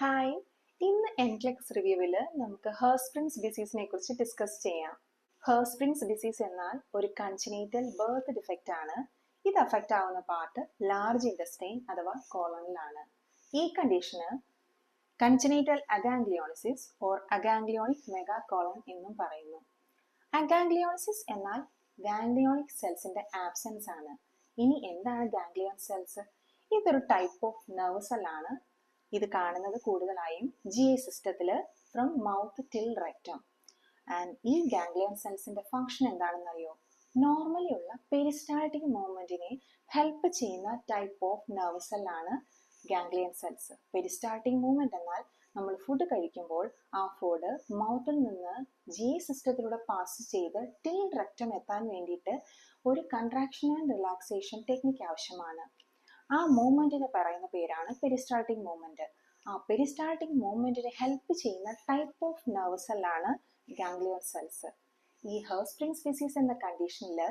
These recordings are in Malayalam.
ഹായ്, ഇന്ന് എൻക്ലെക്സ് റിവ്യൂവിൽ നമുക്ക് ഹേർസ്പ്രിങ്സ് ഡിസീസിനെ കുറിച്ച് ഡിസ്കസ് ചെയ്യാം. ഹേർസ്പ്രിങ്സ് ഡിസീസ് എന്നാൽ ഒരു കൺജനൈറ്റൽ ബർത്ത് ഡിഫക്റ്റ് ആണ്. ഇത് അഫക്റ്റ് ആവുന്ന പാർട്ട് ലാർജ് ഇൻറ്റസ്റ്റൈൻ അഥവാ കോളനിലാണ്. ഈ കണ്ടീഷന് കൺജനൈറ്റൽ അഗാംഗ്ലിയോണിസിസ് ഓർ അഗാംഗ്ലിയോണിക് മെഗാകോളൻ എന്നും പറയുന്നു. അഗാംഗ്ലിയോണിസിസ് എന്നാൽ ഗാംഗ്ലിയോണിക് സെൽസിന്റെ ആബ്സെൻസ് ആണ്. ഇനി എന്താണ് ഗാംഗ്ലിയോൺ സെൽസ്? ഇതൊരു ടൈപ്പ് ഓഫ് നെർവ് സെല്ലാണ്. ഇത് കാണുന്നത് കൂടുതലായും GI സിസ്റ്റത്തിൽ from mouth till rectum. And ഈ ഗാംഗ്ലിയൻ സെൽസിന്റെ ഫംഗ്ഷൻ എന്താണെന്നറിയോ? നോർമലി ഉള്ള പെരിസ്റ്റാൾട്ടിക് മൂവ്മെന്റിനെ ഹെൽപ്പ് ചെയ്യുന്ന ടൈപ്പ് ഓഫ് നെർവ് സെല്ലാണ് ഗാംഗ്ലിയൻ സെൽസ്. പെരിസ്റ്റാൾട്ടിക് മൂവ്മെന്റ് എന്നാൽ നമ്മൾ ഫുഡ് കഴിക്കുമ്പോൾ ആ ഫുഡ് മൗത്തിൽ നിന്ന് GI സിസ്റ്റത്തിലൂടെ പാസ് ചെയ്ത് ടിൽ റെക്ടം എത്താൻ വേണ്ടിയിട്ട് ഒരു കൺട്രാക്ഷൻ ആൻഡ് റിലാക്സേഷൻ ടെക്നിക്ക് ആവശ്യമാണ്. ആ മൂവ്മെന്റിന് പറയുന്ന പേരാണ് പെരിസ്റ്റാൾട്ടിക് മൂവ്മെന്റ്. ആ പെരിസ്റ്റാൾട്ടിക് മൂവ്മെന്റിനെ ഹെൽപ്പ് ചെയ്യുന്ന ടൈപ്പ് ഓഫ് നെർവ് സെല്ലാണ് ഗാംഗ്ലിയോൺ സെൽസ്. ഈ ഹേർസ്പ്രിങ്സ് ഡിസീസ് എന്ന കണ്ടീഷനിൽ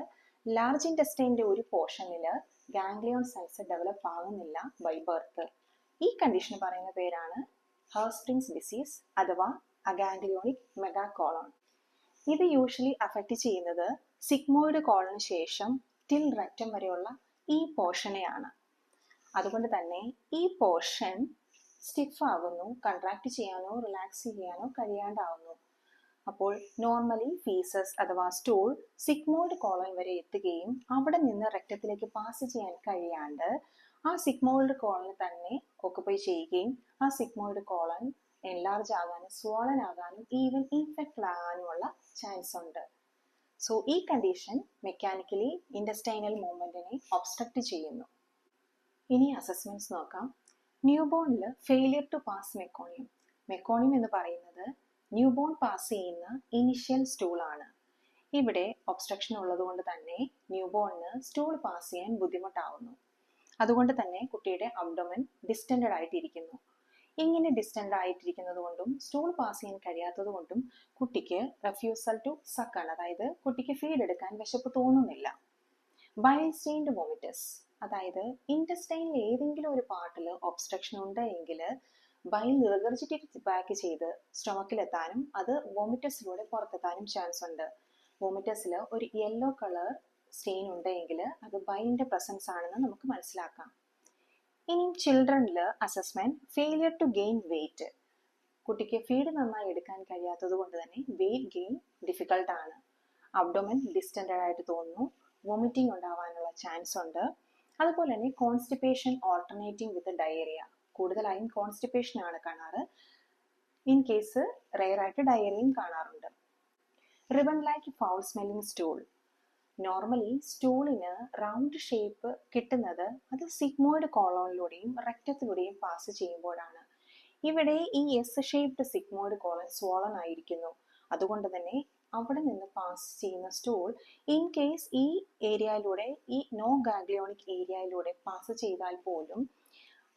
ലാർജ് ഇൻറ്റസ്റ്റൈൻ്റെ ഒരു പോർഷനിൽ ഗാംഗ്ലിയോൺ സെൽസ് ഡെവലപ്പ് ആകുന്നില്ല ബൈ ബർത്ത്. ഈ കണ്ടീഷന് പറയുന്ന പേരാണ് ഹേർസ്പ്രിങ്സ് ഡിസീസ് അഥവാ അഗാംഗ്ലിയോണിക് മെഗാകോളൺ. ഇത് യൂഷ്വലി അഫക്റ്റ് ചെയ്യുന്നത് സിഗ്മോയിഡ് കോളന് ശേഷം ടിൽ റെക്ടം വരെയുള്ള ഈ പോർഷനെയാണ്. അതുകൊണ്ട് തന്നെ ഈ പോർഷൻ സ്റ്റിഫ് ആകുന്നു, കൺട്രാക്ട് ചെയ്യാനോ റിലാക്സ് ചെയ്യാനോ കഴിയാണ്ടാവുന്നു. അപ്പോൾ നോർമലി ഫീസസ് അഥവാ സ്റ്റൂൾ സിഗ്മോയിഡ് കോളൻ വരെ എത്തുകയും അവിടെ നിന്ന് റെക്ടത്തിലേക്ക് പാസ് ചെയ്യാൻ കഴിയാണ്ട് ആ സിഗ്മോയിഡ് കോളന് തന്നെ ഓക്കുപൈ ചെയ്യുകയും ആ സിഗ്മോയിഡ് കോളൻ എൻലാർജ് ആകാനും സ്വോളൻ ആകാനും ഈവൻ ഇൻഫെക്റ്റഡ് ആകാനുമുള്ള ചാൻസ് ഉണ്ട്. സോ ഈ കണ്ടീഷൻ മെക്കാനിക്കലി ഇൻറ്റസ്റ്റൈനൽ മൂവ്മെന്റിനെ ഒബ്സ്ട്രക്റ്റ് ചെയ്യുന്നു. ഇനി അസസ്മെന്റ്സ് നോക്കാം. ന്യൂബോണിൽ failure to pass meconium. Meconium എന്ന് പറയുന്നത് ന്യൂബോൺ പാസ് ചെയ്യുന്ന ഇനിഷ്യൽ സ്റ്റൂൾ ആണ്. ഇവിടെ ഒബ്സ്ട്രക്ഷൻ ഉള്ളതുകൊണ്ട് തന്നെ ന്യൂബോണിന് സ്റ്റൂൾ പാസ് ചെയ്യാൻ ബുദ്ധിമുട്ടാവുന്നു. അതുകൊണ്ട് തന്നെ കുട്ടിയുടെ അബ്ഡോമൻ ഡിസ്റ്റൻഡ് ആയിട്ടിരിക്കുന്നു. ഇങ്ങനെ ഡിസ്റ്റൻഡ് ആയിട്ടിരിക്കുന്നത് കൊണ്ടും സ്റ്റൂൾ പാസ് ചെയ്യാൻ കഴിയാത്തത് കൊണ്ടും കുട്ടിക്ക് റെഫ്യൂസൽ ടു സക്കാണ്, അതായത് കുട്ടിക്ക് ഫീഡ് എടുക്കാൻ വിശപ്പ് തോന്നുന്നില്ല. ബൈൽ സ്റ്റെയിൻഡ് വോമിറ്റസ്, അതായത് ഇൻറ്റസ്റ്റൈനിൽ ഏതെങ്കിലും ഒരു പാർട്ടിൽ ഒബ്സ്ട്രക്ഷൻ ഉണ്ട് എങ്കിൽ ബൈൽ റിഗർജിറ്റേറ്റ് ബാക്ക് ചെയ്ത് സ്റ്റൊമക്കിലെത്താനും അത് വോമിറ്റസിലൂടെ പുറത്തെത്താനും ചാൻസ് ഉണ്ട്. വോമിറ്റസിൽ ഒരു യെല്ലോ കളർ സ്റ്റെയിൻ ഉണ്ടെങ്കിൽ അത് ബൈലിന്റെ പ്രസൻസ് ആണെന്ന് നമുക്ക് മനസ്സിലാക്കാം. ഇനി ചിൽഡ്രനിൽ assessment failure to gain weight. കുട്ടിക്ക് ഫീഡ് നന്നായി എടുക്കാൻ കഴിയാത്തത് കൊണ്ട് തന്നെ വെയിറ്റ് ഗെയിൻ ഡിഫിക്കൽട്ട് ആണ്. അബ്ഡോമൻ ഡിസ്റ്റൻഡ് ആയിട്ട് തോന്നുന്നു, വോമിറ്റിംഗ് ഉണ്ടാവാനുള്ള ചാൻസ് ഉണ്ട്. അതുപോലെ തന്നെ കോൺസ്റ്റിപ്പേഷൻ ഓൾട്ടർനേറ്റിംഗ് വിത്ത് ഡയേറിയ. കൂടുതലായും കോൺസ്റ്റിപ്പേഷൻ ആണ് കാണാറ്. ഇൻ കേസ് റെയർ ആയിട്ട് ഡയേറിയയും കാണാറുണ്ട്. Ribbon like foul smelling stool. Normally സ്റ്റൂളിന് റൗണ്ട് ഷേപ്പ് കിട്ടുന്നത് അത് സിഗ്മോയിഡ് കോളോണിലൂടെയും റെക്ടത്തിലൂടെയും പാസ് ചെയ്യുമ്പോഴാണ്. ഇവിടെ ഈ S shaped sigmoid colon swollen ആയിരിക്കുന്നു. അതുകൊണ്ട് തന്നെ അവിടെ നിന്ന് പാസ് ചെയ്യുന്ന സ്റ്റൂൾ ഇൻ കേസ് ഈ ഏരിയയിലൂടെ, ഈ നോ ഗാംഗ്ലിയോണിക് ഏരിയയിലൂടെ പാസ് ചെയ്താൽ പോലും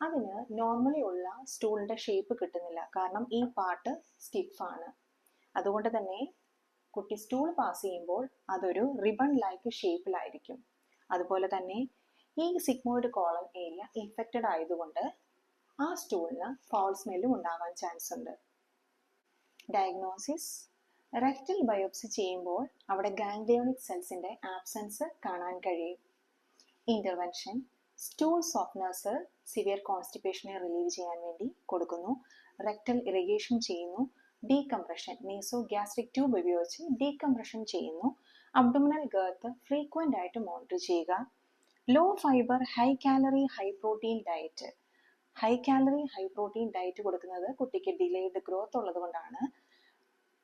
അതിന് നോർമലി ഉള്ള സ്റ്റൂളിന്റെ ഷേപ്പ് കിട്ടുന്നില്ല. കാരണം ഈ പാർട്ട് സ്റ്റിഫാണ്. അതുകൊണ്ട് തന്നെ കുട്ടി സ്റ്റൂൾ പാസ് ചെയ്യുമ്പോൾ അതൊരു റിബൺ ലൈക്ക് ഷേപ്പിലായിരിക്കും. അതുപോലെ തന്നെ ഈ സിഗ്മോയിഡ് കോളൻ ഏരിയ ഇൻഫെക്റ്റഡ് ആയതുകൊണ്ട് ആ സ്റ്റൂളിന് ഫൗൾ സ്മെല്ലും ഉണ്ടാവാൻ ചാൻസ് ഉണ്ട്. ഡയഗ്നോസിസ്: റെക്ടൽ ബയോപ്സി ചെയ്യുമ്പോൾ അവിടെ ഗാംഗ്ലിയോണിക് സെൽസിന്റെ ആബ്സെൻസ് കാണാൻ കഴിയും. ഇന്റർവെൻഷൻ: സ്റ്റൂൾ സോഫ്റ്റ്നേഴ്സ് സിവിയർ കോൺസ്റ്റിപ്പേഷനെ റിലീവ് ചെയ്യാൻ വേണ്ടി കൊടുക്കുന്നു. റെക്ടൽ ഇറിഗേഷൻ ചെയ്യുന്നു. ഡീകംപ്രഷൻ, നേസോ ഗ്യാസ്ട്രിക് ട്യൂബ് ഉപയോഗിച്ച് ഡീകംപ്രഷൻ ചെയ്യുന്നു. അബ്ഡോമിനൽ ഗർത്ത് ഫ്രീക്വന്റ് ആയിട്ട് മോണിറ്റർ ചെയ്യുക. Low fibre high calorie high protein diet. High calorie high protein diet കൊടുക്കുന്നത് കുട്ടിക്ക് ഡിലേഡ് ഗ്രോത്ത് ഉള്ളത് കൊണ്ടാണ്.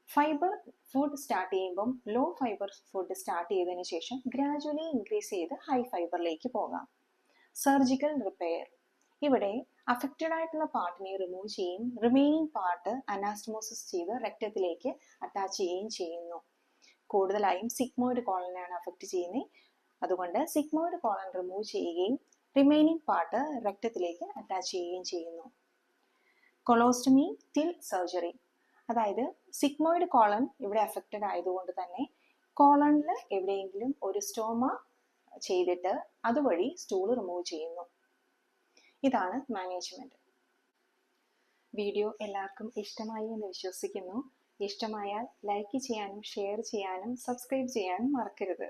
ഫൈബർ ഫുഡ് സ്റ്റാർട്ട് ചെയ്യുമ്പം ലോ ഫൈബർ ഫുഡ് സ്റ്റാർട്ട് ചെയ്തതിന് ശേഷം ഗ്രാജുവലി ഇൻക്രീസ് ചെയ്ത് ഹൈ ഫൈബറിലേക്ക് പോകാം. സർജിക്കൽ റിപ്പയർ: ഇവിടെ അഫക്റ്റഡ് ആയിട്ടുള്ള പാർട്ടിനെ റിമൂവ് ചെയ്യും, റിമൈനിങ് പാർട്ട് അനാസ്റ്റമോസിസ് ചെയ്ത് രക്തത്തിലേക്ക് അറ്റാച്ച് ചെയ്യുകയും ചെയ്യുന്നു. കൂടുതലായും സിഗ്മോയിഡ് കോളനാണ് അഫക്റ്റ് ചെയ്യുന്നത്. അതുകൊണ്ട് സിഗ്മോയിഡ് കോളൻ റിമൂവ് ചെയ്യുകയും റിമൈനിങ് പാർട്ട് രക്തത്തിലേക്ക് അറ്റാച്ച് ചെയ്യുകയും ചെയ്യുന്നു. കൊളോസ്റ്റമി ടിൽ സർജറി, അതായത് സിഗ്മോയിഡ് കോളൻ ഇവിടെ അഫക്റ്റഡ് ആയതുകൊണ്ട് തന്നെ കോളണിൽ എവിടെയെങ്കിലും ഒരു സ്റ്റോമ ചെയ്തിട്ട് അതുവഴി സ്റ്റൂൾ റിമൂവ് ചെയ്യുന്നു. ഇതാണ് മാനേജ്മെന്റ്. വീഡിയോ എല്ലാവർക്കും ഇഷ്ടമായി എന്ന് വിശ്വസിക്കുന്നു. ഇഷ്ടമായാൽ ലൈക്ക് ചെയ്യാനും ഷെയർ ചെയ്യാനും സബ്സ്ക്രൈബ് ചെയ്യാനും മറക്കരുത്.